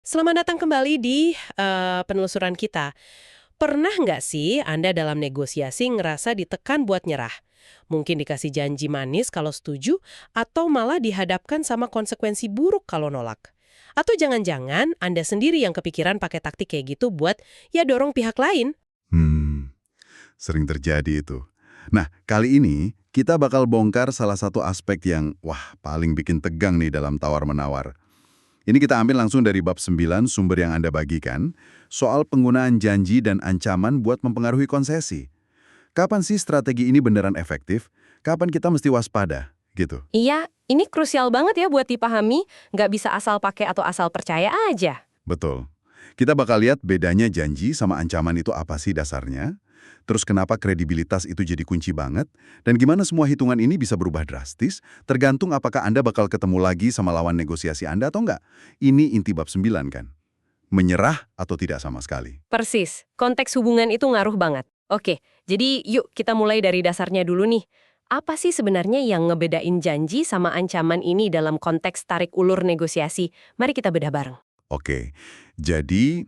Selamat datang kembali di penelusuran kita. Pernah nggak sih Anda dalam negosiasi ngerasa ditekan buat nyerah? Mungkin dikasih janji manis kalau setuju, atau malah dihadapkan sama konsekuensi buruk kalau nolak. Atau jangan-jangan Anda sendiri yang kepikiran pakai taktik kayak gitu buat ya dorong pihak lain? Hmm, sering terjadi itu. Nah, kali ini kita bakal bongkar salah satu aspek yang, paling bikin tegang nih dalam tawar-menawar. Ini kita ambil langsung dari bab 9 sumber yang Anda bagikan, soal penggunaan janji dan ancaman buat mempengaruhi konsesi. Kapan sih strategi ini beneran efektif? Kapan kita mesti waspada? Gitu. Iya, ini krusial banget ya buat dipahami, nggak bisa asal pakai atau asal percaya aja. Betul. Kita bakal lihat bedanya janji sama ancaman itu apa sih dasarnya, terus kenapa kredibilitas itu jadi kunci banget, dan gimana semua hitungan ini bisa berubah drastis, tergantung apakah Anda bakal ketemu lagi sama lawan negosiasi Anda atau enggak. Ini inti bab 9 kan? Menyerah atau tidak sama sekali. Persis, konteks hubungan itu ngaruh banget. Oke, jadi yuk kita mulai dari dasarnya dulu nih. Apa sih sebenarnya yang ngebedain janji sama ancaman ini dalam konteks tarik ulur negosiasi? Mari kita bedah bareng. Oke, jadi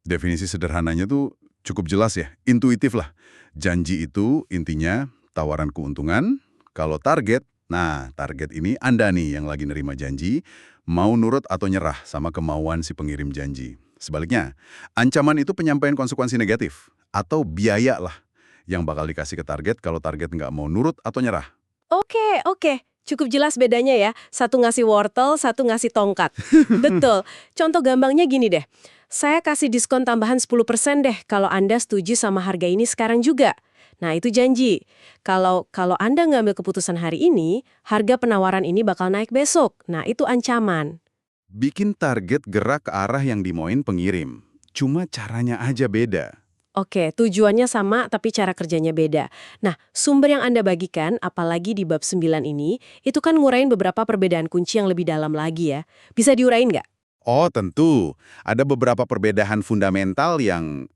definisi sederhananya tuh cukup jelas ya, intuitif lah. Janji itu intinya tawaran keuntungan, kalau target, nah target ini Anda nih yang lagi nerima janji, mau nurut atau nyerah sama kemauan si pengirim janji. Sebaliknya, ancaman itu penyampaian konsekuensi negatif, atau biaya lah yang bakal dikasih ke target kalau target nggak mau nurut atau nyerah. Oke. Cukup jelas bedanya ya. Satu ngasih wortel, satu ngasih tongkat. Betul. Contoh gampangnya gini deh. Saya kasih diskon tambahan 10% deh kalau Anda setuju sama harga ini sekarang juga. Nah, itu janji. Kalau Anda ngambil keputusan hari ini, harga penawaran ini bakal naik besok. Nah, itu ancaman. Bikin target gerak ke arah yang dimauin pengirim. Cuma caranya aja beda. Oke, tujuannya sama tapi cara kerjanya beda. Nah, sumber yang Anda bagikan, apalagi di bab 9 ini, itu kan ngurain beberapa perbedaan kunci yang lebih dalam lagi ya. Bisa diurain nggak? Oh, tentu. Ada beberapa perbedaan fundamental yang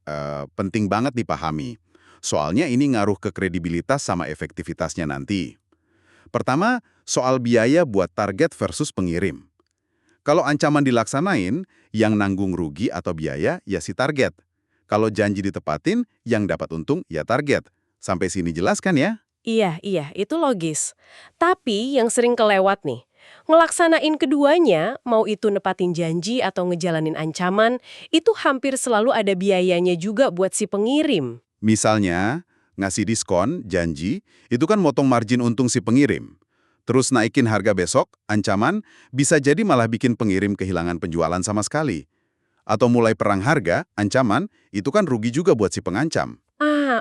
penting banget dipahami. Soalnya ini ngaruh ke kredibilitas sama efektivitasnya nanti. Pertama, soal biaya buat target versus pengirim. Kalau ancaman dilaksanain, yang nanggung rugi atau biaya ya si target. Kalau janji ditepatin, yang dapat untung ya target. Sampai sini jelas kan ya? Iya, itu logis. Tapi yang sering kelewat nih, ngelaksanain keduanya, mau itu nepatin janji atau ngejalanin ancaman, itu hampir selalu ada biayanya juga buat si pengirim. Misalnya, ngasih diskon, janji, itu kan motong margin untung si pengirim. Terus naikin harga besok, ancaman, bisa jadi malah bikin pengirim kehilangan penjualan sama sekali. Atau mulai perang harga, ancaman, itu kan rugi juga buat si pengancam.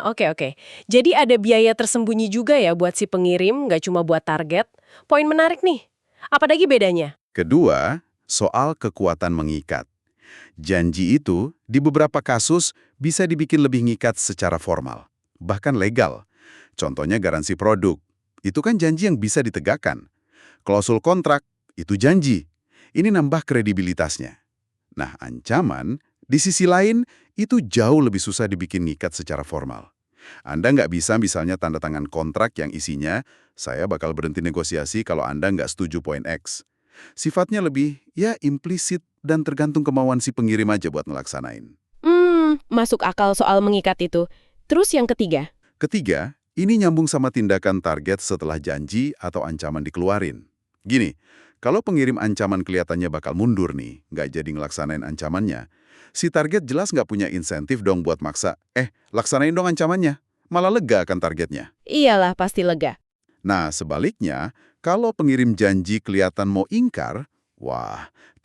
Oke. Jadi ada biaya tersembunyi juga ya buat si pengirim, nggak cuma buat target. Poin menarik nih. Apa lagi bedanya? Kedua, soal kekuatan mengikat. Janji itu, di beberapa kasus, bisa dibikin lebih ngikat secara formal. Bahkan legal. Contohnya garansi produk. Itu kan janji yang bisa ditegakkan. Klausul kontrak, itu janji. Ini nambah kredibilitasnya. Nah, ancaman, di sisi lain, itu jauh lebih susah dibikin ngikat secara formal. Anda nggak bisa misalnya tanda tangan kontrak yang isinya, saya bakal berhenti negosiasi kalau Anda nggak setuju poin X. Sifatnya lebih, ya implisit dan tergantung kemauan si pengirim aja buat ngelaksanain. Masuk akal soal mengikat itu. Terus yang ketiga? Ketiga, ini nyambung sama tindakan target setelah janji atau ancaman dikeluarin. Gini, kalau pengirim ancaman kelihatannya bakal mundur nih, nggak jadi ngelaksanain ancamannya, si target jelas nggak punya insentif dong buat maksa, laksanain dong ancamannya. Malah lega akan targetnya. Iyalah, pasti lega. Nah, sebaliknya, kalau pengirim janji kelihatan mau ingkar,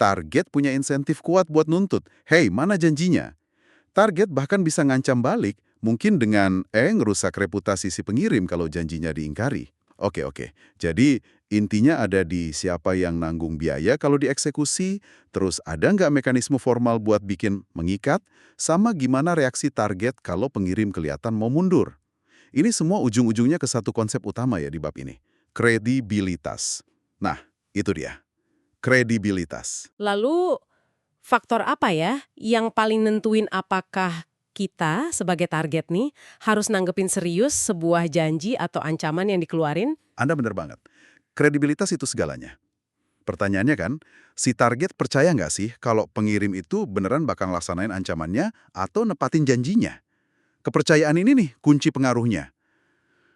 target punya insentif kuat buat nuntut. Hei, mana janjinya? Target bahkan bisa ngancam balik, mungkin dengan ngerusak reputasi si pengirim kalau janjinya diingkari. Oke. Jadi, intinya ada di siapa yang nanggung biaya kalau dieksekusi, terus ada nggak mekanisme formal buat bikin mengikat, sama gimana reaksi target kalau pengirim kelihatan mau mundur. Ini semua ujung-ujungnya ke satu konsep utama ya di bab ini. Kredibilitas. Nah, itu dia. Kredibilitas. Lalu, faktor apa ya yang paling nentuin apakah kita sebagai target nih harus nanggepin serius sebuah janji atau ancaman yang dikeluarin? Anda benar banget. Kredibilitas itu segalanya. Pertanyaannya kan, si target percaya nggak sih kalau pengirim itu beneran bakal laksanain ancamannya atau nepatin janjinya? Kepercayaan ini nih kunci pengaruhnya.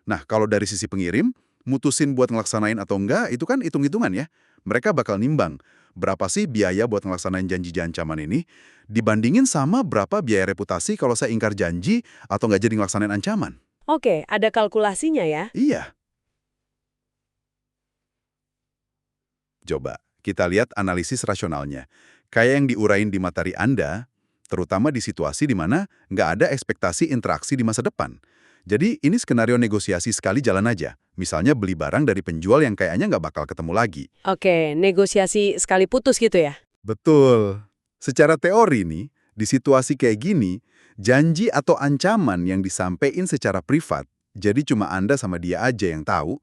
Nah, kalau dari sisi pengirim, mutusin buat ngelaksanain atau enggak, itu kan hitung-hitungan ya. Mereka bakal nimbang, berapa sih biaya buat ngelaksanain janji ancaman ini, dibandingin sama berapa biaya reputasi kalau saya ingkar janji atau nggak jadi ngelaksanain ancaman. Oke, ada kalkulasinya ya. Iya. Coba, kita lihat analisis rasionalnya. Kayak yang diurain di materi Anda, terutama di situasi di mana nggak ada ekspektasi interaksi di masa depan. Jadi ini skenario negosiasi sekali jalan aja. Misalnya beli barang dari penjual yang kayaknya nggak bakal ketemu lagi. Oke, negosiasi sekali putus gitu ya. Betul. Secara teori nih, di situasi kayak gini, janji atau ancaman yang disampaikan secara privat, jadi cuma Anda sama dia aja yang tahu,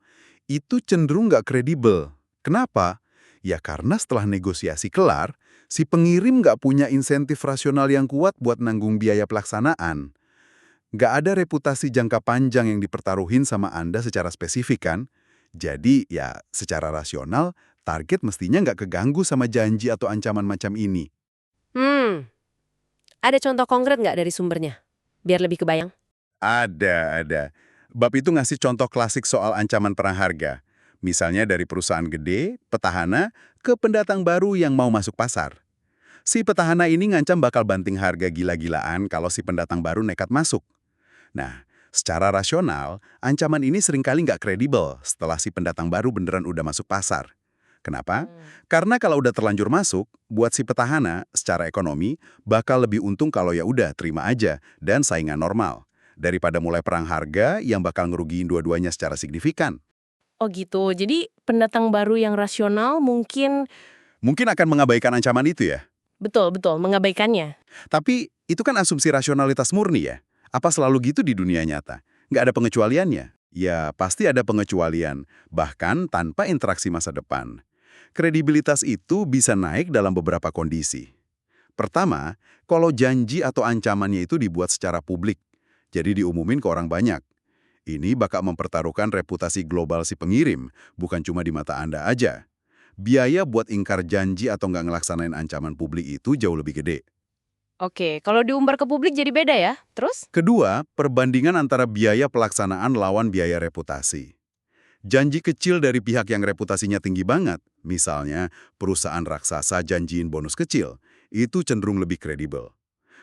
itu cenderung nggak kredibel. Kenapa? Ya karena setelah negosiasi kelar, si pengirim nggak punya insentif rasional yang kuat buat nanggung biaya pelaksanaan. Nggak ada reputasi jangka panjang yang dipertaruhin sama Anda secara spesifik kan? Jadi ya secara rasional, target mestinya nggak keganggu sama janji atau ancaman macam ini. Ada contoh konkret nggak dari sumbernya? Biar lebih kebayang. Ada. Bab itu ngasih contoh klasik soal ancaman perang harga. Misalnya dari perusahaan gede, petahana, ke pendatang baru yang mau masuk pasar. Si petahana ini ngancam bakal banting harga gila-gilaan kalau si pendatang baru nekat masuk. Nah, secara rasional, ancaman ini seringkali nggak kredibel setelah si pendatang baru beneran udah masuk pasar. Kenapa? Karena kalau udah terlanjur masuk, buat si petahana, secara ekonomi, bakal lebih untung kalau ya udah terima aja dan saingan normal. Daripada mulai perang harga yang bakal ngerugiin dua-duanya secara signifikan. Oh gitu, jadi pendatang baru yang rasional mungkin Mungkin akan mengabaikan ancaman itu ya. betul mengabaikannya. Tapi itu kan asumsi rasionalitas murni ya. Apa selalu gitu di dunia nyata? Nggak ada pengecualiannya? Ya, pasti ada pengecualian, bahkan tanpa interaksi masa depan. Kredibilitas itu bisa naik dalam beberapa kondisi. Pertama, kalau janji atau ancamannya itu dibuat secara publik, jadi diumumin ke orang banyak. Ini bakal mempertaruhkan reputasi global si pengirim, bukan cuma di mata Anda aja. Biaya buat ingkar janji atau nggak ngelaksanain ancaman publik itu jauh lebih gede. Oke, kalau diumbar ke publik jadi beda ya. Terus? Kedua, perbandingan antara biaya pelaksanaan lawan biaya reputasi. Janji kecil dari pihak yang reputasinya tinggi banget, misalnya perusahaan raksasa janjiin bonus kecil, itu cenderung lebih kredibel.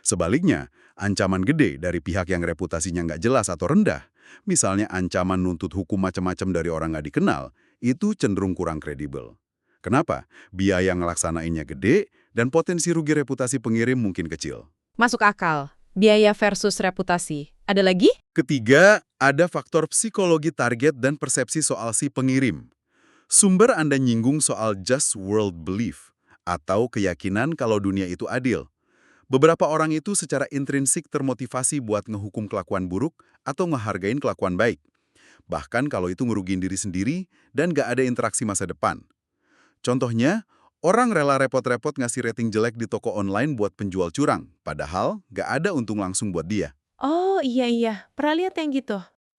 Sebaliknya, ancaman gede dari pihak yang reputasinya nggak jelas atau rendah, misalnya ancaman nuntut hukum macam-macam dari orang nggak dikenal, itu cenderung kurang kredibel. Kenapa? Biaya ngelaksanainnya gede dan potensi rugi reputasi pengirim mungkin kecil. Masuk akal. Biaya versus reputasi. Ada lagi? Ketiga, ada faktor psikologi target dan persepsi soal si pengirim. Sumber Anda nyinggung soal just world belief, atau keyakinan kalau dunia itu adil. Beberapa orang itu secara intrinsik termotivasi buat ngehukum kelakuan buruk atau ngehargain kelakuan baik. Bahkan kalau itu ngerugiin diri sendiri dan gak ada interaksi masa depan. Contohnya, orang rela repot-repot ngasih rating jelek di toko online buat penjual curang, padahal gak ada untung langsung buat dia. Oh iya, pernah lihat yang gitu.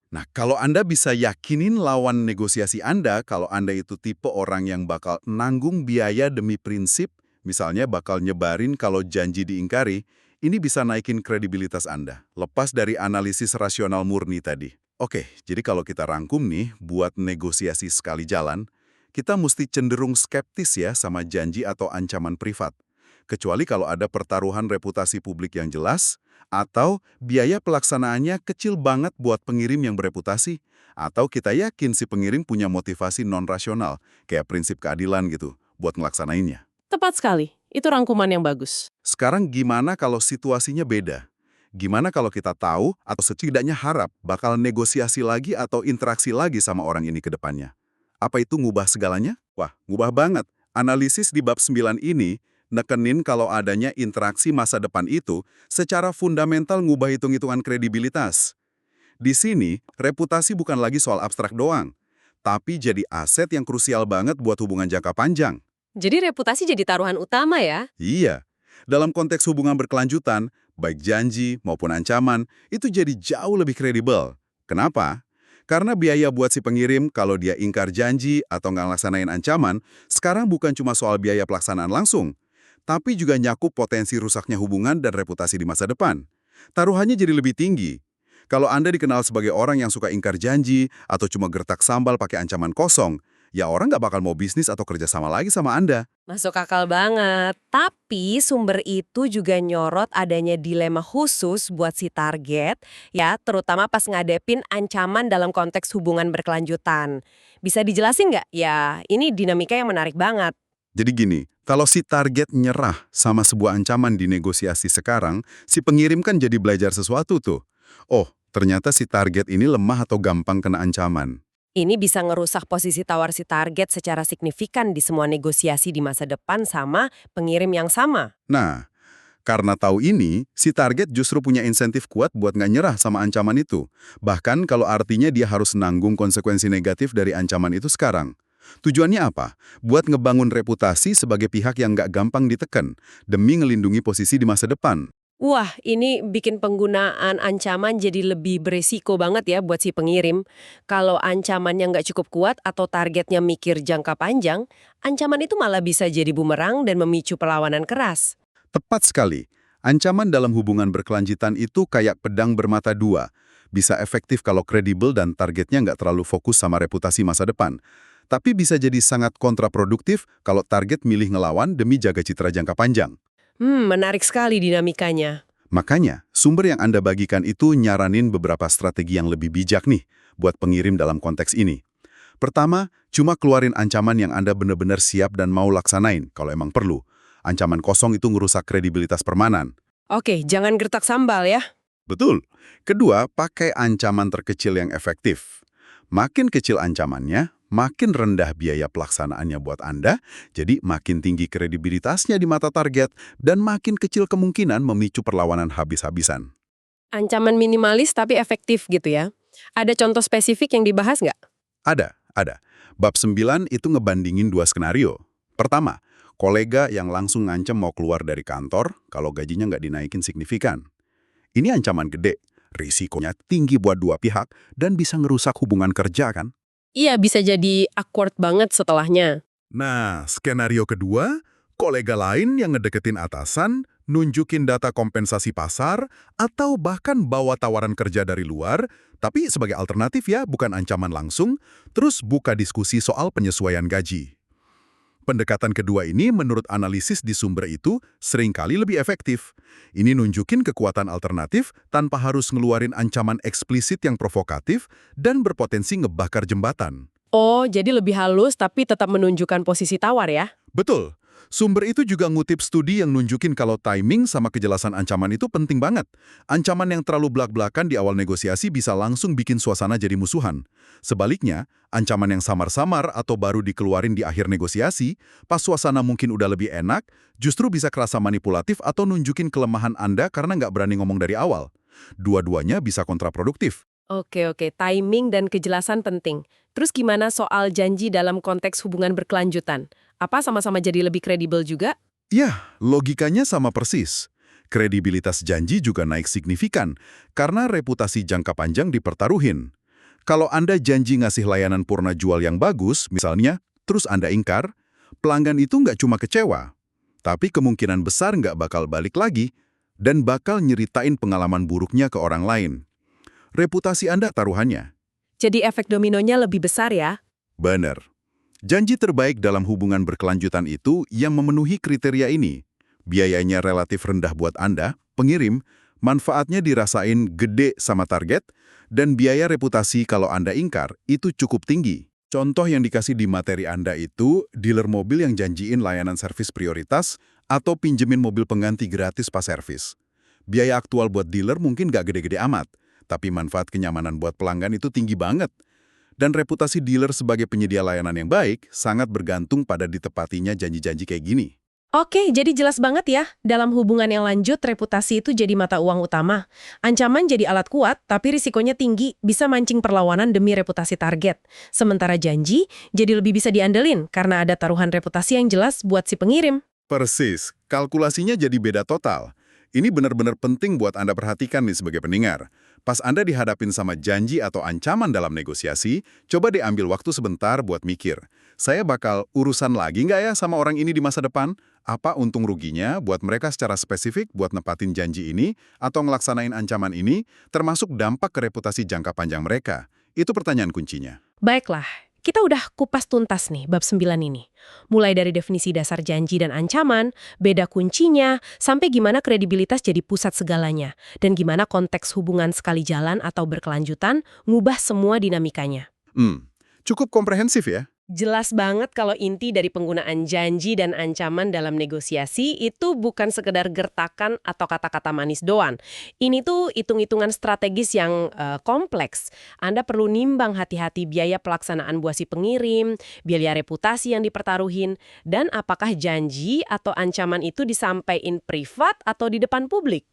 Nah, kalau Anda bisa yakinin lawan negosiasi Anda kalau Anda itu tipe orang yang bakal nanggung biaya demi prinsip, misalnya bakal nyebarin kalau janji diingkari, ini bisa naikin kredibilitas Anda, lepas dari analisis rasional murni tadi. Oke, jadi kalau kita rangkum nih, buat negosiasi sekali jalan, kita mesti cenderung skeptis ya sama janji atau ancaman privat. Kecuali kalau ada pertaruhan reputasi publik yang jelas, atau biaya pelaksanaannya kecil banget buat pengirim yang bereputasi, atau kita yakin si pengirim punya motivasi non-rasional, kayak prinsip keadilan gitu, buat ngelaksanainnya. Tepat sekali. Itu rangkuman yang bagus. Sekarang gimana kalau situasinya beda? Gimana kalau kita tahu atau setidaknya harap bakal negosiasi lagi atau interaksi lagi sama orang ini ke depannya? Apa itu ngubah segalanya? Wah, ngubah banget. Analisis di bab 9 ini nekenin kalau adanya interaksi masa depan itu secara fundamental ngubah hitung-hitungan kredibilitas. Di sini, reputasi bukan lagi soal abstrak doang, tapi jadi aset yang krusial banget buat hubungan jangka panjang. Jadi reputasi jadi taruhan utama ya? Iya, dalam konteks hubungan berkelanjutan, baik janji maupun ancaman, itu jadi jauh lebih kredibel. Kenapa? Karena biaya buat si pengirim kalau dia ingkar janji atau nggak laksanain ancaman, sekarang bukan cuma soal biaya pelaksanaan langsung, tapi juga nyakup potensi rusaknya hubungan dan reputasi di masa depan. Taruhannya jadi lebih tinggi. Kalau Anda dikenal sebagai orang yang suka ingkar janji atau cuma gertak sambal pakai ancaman kosong, ya orang nggak bakal mau bisnis atau kerja sama lagi sama Anda. Masuk akal banget. Tapi sumber itu juga nyorot adanya dilema khusus buat si target, ya, terutama pas ngadepin ancaman dalam konteks hubungan berkelanjutan. Bisa dijelasin nggak? Ya, ini dinamika yang menarik banget. Jadi gini, kalau si target nyerah sama sebuah ancaman di negosiasi sekarang, si pengirim kan jadi belajar sesuatu tuh. Oh, ternyata si target ini lemah atau gampang kena ancaman. Ini bisa ngerusak posisi tawar si target secara signifikan di semua negosiasi di masa depan sama pengirim yang sama. Nah, karena tahu ini, si target justru punya insentif kuat buat nggak nyerah sama ancaman itu. Bahkan kalau artinya dia harus nanggung konsekuensi negatif dari ancaman itu sekarang. Tujuannya apa? Buat ngebangun reputasi sebagai pihak yang nggak gampang ditekan, demi ngelindungi posisi di masa depan. Wah, ini bikin penggunaan ancaman jadi lebih beresiko banget ya buat si pengirim. Kalau ancamannya nggak cukup kuat atau targetnya mikir jangka panjang, ancaman itu malah bisa jadi bumerang dan memicu perlawanan keras. Tepat sekali. Ancaman dalam hubungan berkelanjutan itu kayak pedang bermata dua. Bisa efektif kalau kredibel dan targetnya nggak terlalu fokus sama reputasi masa depan. Tapi bisa jadi sangat kontraproduktif kalau target milih ngelawan demi jaga citra jangka panjang. Menarik sekali dinamikanya. Makanya, sumber yang Anda bagikan itu nyaranin beberapa strategi yang lebih bijak nih buat pengirim dalam konteks ini. Pertama, cuma keluarin ancaman yang Anda benar-benar siap dan mau laksanain kalau emang perlu. Ancaman kosong itu ngerusak kredibilitas permanen. Oke, jangan gertak sambal ya. Betul. Kedua, pakai ancaman terkecil yang efektif. Makin kecil ancamannya, makin rendah biaya pelaksanaannya buat Anda, jadi makin tinggi kredibilitasnya di mata target, dan makin kecil kemungkinan memicu perlawanan habis-habisan. Ancaman minimalis tapi efektif gitu ya. Ada contoh spesifik yang dibahas nggak? Ada. Bab 9 itu ngebandingin dua skenario. Pertama, kolega yang langsung ngancem mau keluar dari kantor kalau gajinya nggak dinaikin signifikan. Ini ancaman gede, risikonya tinggi buat dua pihak, dan bisa ngerusak hubungan kerja kan? Iya, bisa jadi awkward banget setelahnya. Nah, skenario kedua, kolega lain yang ngedeketin atasan, nunjukin data kompensasi pasar, atau bahkan bawa tawaran kerja dari luar, tapi sebagai alternatif ya, bukan ancaman langsung, terus buka diskusi soal penyesuaian gaji. Pendekatan kedua ini menurut analisis di sumber itu seringkali lebih efektif. Ini nunjukin kekuatan alternatif tanpa harus ngeluarin ancaman eksplisit yang provokatif dan berpotensi ngebakar jembatan. Oh, jadi lebih halus tapi tetap menunjukkan posisi tawar ya? Betul. Sumber itu juga ngutip studi yang nunjukin kalau timing sama kejelasan ancaman itu penting banget. Ancaman yang terlalu belak-belakan di awal negosiasi bisa langsung bikin suasana jadi musuhan. Sebaliknya, ancaman yang samar-samar atau baru dikeluarin di akhir negosiasi, pas suasana mungkin udah lebih enak, justru bisa kerasa manipulatif atau nunjukin kelemahan Anda karena nggak berani ngomong dari awal. Dua-duanya bisa kontraproduktif. Oke, timing dan kejelasan penting. Terus gimana soal janji dalam konteks hubungan berkelanjutan? Apa sama-sama jadi lebih kredibel juga? Ya, logikanya sama persis. Kredibilitas janji juga naik signifikan karena reputasi jangka panjang dipertaruhin. Kalau Anda janji ngasih layanan purna jual yang bagus, misalnya, terus Anda ingkar, pelanggan itu nggak cuma kecewa, tapi kemungkinan besar nggak bakal balik lagi dan bakal nyeritain pengalaman buruknya ke orang lain. Reputasi Anda taruhannya. Jadi efek dominonya lebih besar ya? Benar. Janji terbaik dalam hubungan berkelanjutan itu yang memenuhi kriteria ini. Biayanya relatif rendah buat Anda, pengirim, manfaatnya dirasain gede sama target, dan biaya reputasi kalau Anda ingkar itu cukup tinggi. Contoh yang dikasih di materi Anda itu, dealer mobil yang janjiin layanan servis prioritas atau pinjemin mobil pengganti gratis pas servis. Biaya aktual buat dealer mungkin nggak gede-gede amat, tapi manfaat kenyamanan buat pelanggan itu tinggi banget. Dan reputasi dealer sebagai penyedia layanan yang baik sangat bergantung pada ditepatinya janji-janji kayak gini. Oke, jadi jelas banget ya. Dalam hubungan yang lanjut, reputasi itu jadi mata uang utama. Ancaman jadi alat kuat, tapi risikonya tinggi, bisa mancing perlawanan demi reputasi target. Sementara janji jadi lebih bisa diandelin karena ada taruhan reputasi yang jelas buat si pengirim. Persis, kalkulasinya jadi beda total. Ini benar-benar penting buat Anda perhatikan nih sebagai pendengar. Pas Anda dihadapin sama janji atau ancaman dalam negosiasi, coba diambil waktu sebentar buat mikir. Saya bakal urusan lagi nggak ya sama orang ini di masa depan? Apa untung ruginya buat mereka secara spesifik buat nepatin janji ini atau ngelaksanain ancaman ini, termasuk dampak ke reputasi jangka panjang mereka? Itu pertanyaan kuncinya. Baiklah, kita udah kupas tuntas nih bab 9 ini. Mulai dari definisi dasar janji dan ancaman, beda kuncinya, sampai gimana kredibilitas jadi pusat segalanya, dan gimana konteks hubungan sekali jalan atau berkelanjutan ngubah semua dinamikanya. Cukup komprehensif ya. Jelas banget kalau inti dari penggunaan janji dan ancaman dalam negosiasi itu bukan sekedar gertakan atau kata-kata manis doang. Ini tuh hitung-hitungan strategis yang kompleks. Anda perlu nimbang hati-hati biaya pelaksanaan buat si pengirim, biaya reputasi yang dipertaruhin, dan apakah janji atau ancaman itu disampaikan privat atau di depan publik.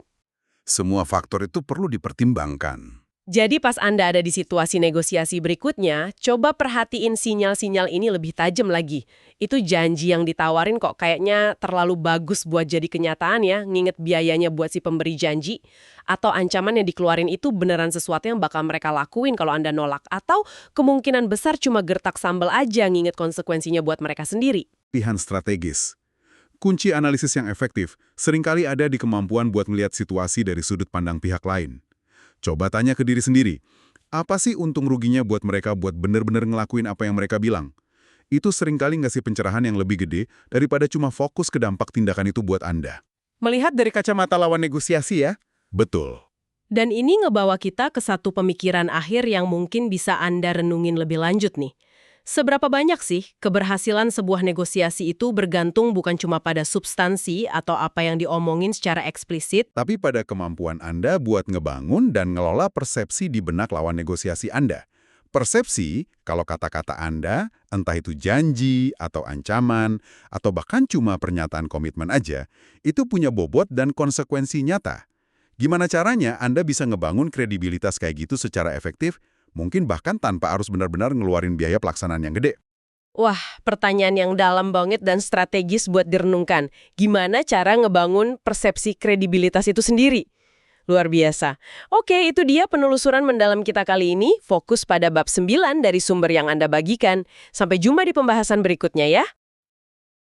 Semua faktor itu perlu dipertimbangkan. Jadi pas Anda ada di situasi negosiasi berikutnya, coba perhatiin sinyal-sinyal ini lebih tajam lagi. Itu janji yang ditawarin kok kayaknya terlalu bagus buat jadi kenyataan ya, nginget biayanya buat si pemberi janji. Atau ancaman yang dikeluarin itu beneran sesuatu yang bakal mereka lakuin kalau Anda nolak. Atau kemungkinan besar cuma gertak sambal aja nginget konsekuensinya buat mereka sendiri. Pilihan strategis. Kunci analisis yang efektif seringkali ada di kemampuan buat melihat situasi dari sudut pandang pihak lain. Coba tanya ke diri sendiri, apa sih untung ruginya buat mereka buat bener-bener ngelakuin apa yang mereka bilang? Itu seringkali ngasih pencerahan yang lebih gede daripada cuma fokus ke dampak tindakan itu buat Anda. Melihat dari kacamata lawan negosiasi ya? Betul. Dan ini ngebawa kita ke satu pemikiran akhir yang mungkin bisa Anda renungin lebih lanjut nih. Seberapa banyak sih keberhasilan sebuah negosiasi itu bergantung bukan cuma pada substansi atau apa yang diomongin secara eksplisit, Tapi pada kemampuan Anda buat ngebangun dan ngelola persepsi di benak lawan negosiasi Anda. Persepsi, kalau kata-kata Anda, entah itu janji atau ancaman, atau bahkan cuma pernyataan komitmen aja, itu punya bobot dan konsekuensi nyata. Gimana caranya Anda bisa ngebangun kredibilitas kayak gitu secara efektif? Mungkin bahkan tanpa harus benar-benar ngeluarin biaya pelaksanaan yang gede. Wah, pertanyaan yang dalam banget dan strategis buat direnungkan. Gimana cara ngebangun persepsi kredibilitas itu sendiri? Luar biasa. Oke, itu dia penelusuran mendalam kita kali ini. Fokus pada bab 9 dari sumber yang Anda bagikan. Sampai jumpa di pembahasan berikutnya ya.